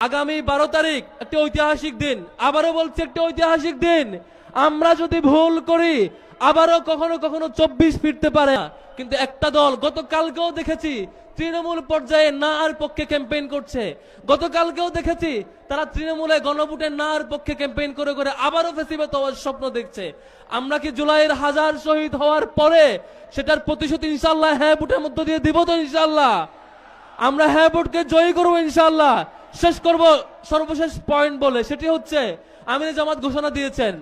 আগামী 12 তারিখ একটি ঐতিহাসিক দিন, আবারও বলছি একটি ঐতিহাসিক দিন। আমরা যদি ভুল করি আবারও কখনো কখনো 24 ফিরতে পারে না। কিন্তু একটা দল গতকালকেও দেখেছি তৃণমূল পর্যায়ে না আর পক্ষে ক্যাম্পেইন করছে। গতকালকেও দেখেছি তারা তৃণমূলে গণভোটের না আর পক্ষে ক্যাম্পেইন করে করে আবারও ফেসিবাদ হওয়ার স্বপ্ন দেখছে। আমরা কি জুলাইয়ের 1000 শহীদ হওয়ার পরে সেটার প্রতিশোধ ইনশাআল্লাহ হ্যাঁ ভোটের মধ্য দিয়ে দিব তো ইনশাআল্লাহ? আমরা হ্যাঁ ভোটকে জয়ী করবো ইনশাআল্লাহ। শেষ করব সর্বশেষ পয়েন্ট বলে, সেটি হচ্ছে আমির জামাত ঘোষণা দিয়েছেন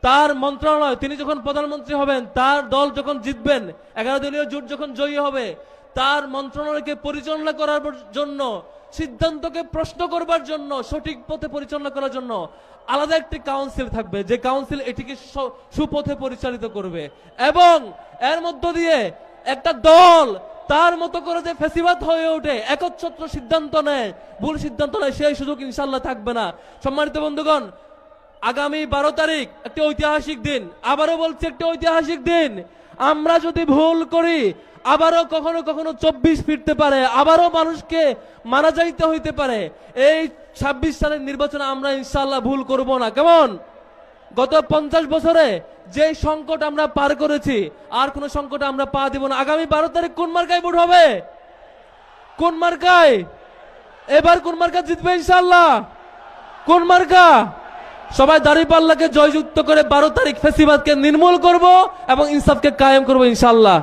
তার মন্ত্রণালয়, তিনি যখন প্রধানমন্ত্রী হবেন, তার দল যখন জিতবেন, 11 দলীয় জোট যখন জয়ী হবে, তার মন্ত্রণালয়কে পরিচালনা করার জন্য, সিদ্ধান্তকে প্রশ্ন করবার জন্য, সঠিক পথে পরিচালনা করার জন্য আলাদা একটি কাউন্সিল থাকবে, যে কাউন্সিল এটিকে সুপথে পরিচালিত করবে। এবং এর মধ্য দিয়ে একটা দল তার মতো করে যে ফেসিবাদ হয়ে ওঠে, একচ্ছত্র সিদ্ধান্ত নেয়, ভুল সিদ্ধান্ত নেয়, সেই সুযোগ ইনশাআল্লাহ থাকবে না। সম্মানিত বন্ধুগণ, আগামী 12 তারিখ একটি ঐতিহাসিক দিন, আবারও বলছি একটি ঐতিহাসিক দিন। আমরা যদি ভুল করি আবারও কখনো কখনো 24 ফিরতে পারে, আবারও মানুষকে মারা যাইতে হইতে পারে। এই 26 সালের নির্বাচনে আমরা ইনশাআল্লাহ ভুল করব না। কেমন? গত 50 বছরে যে সংকট আমরা পার করেছি, আর কোন সংকটে আমরা পা দিব না। আগামী 12 তারিখ কোন মার্কায় ভোট হবে? কোন মার্কায়? এবার কোন মার্কা জিতবে ইনশাআল্লাহ? কোন মার্কা? সবাই দাঁড়িপাল্লাকে জয়যুক্ত করে 12 তারিখ ফেসিবাদকে নির্মূল করব এবং ইনসাফকে কায়েম করব ইনশাআল্লাহ।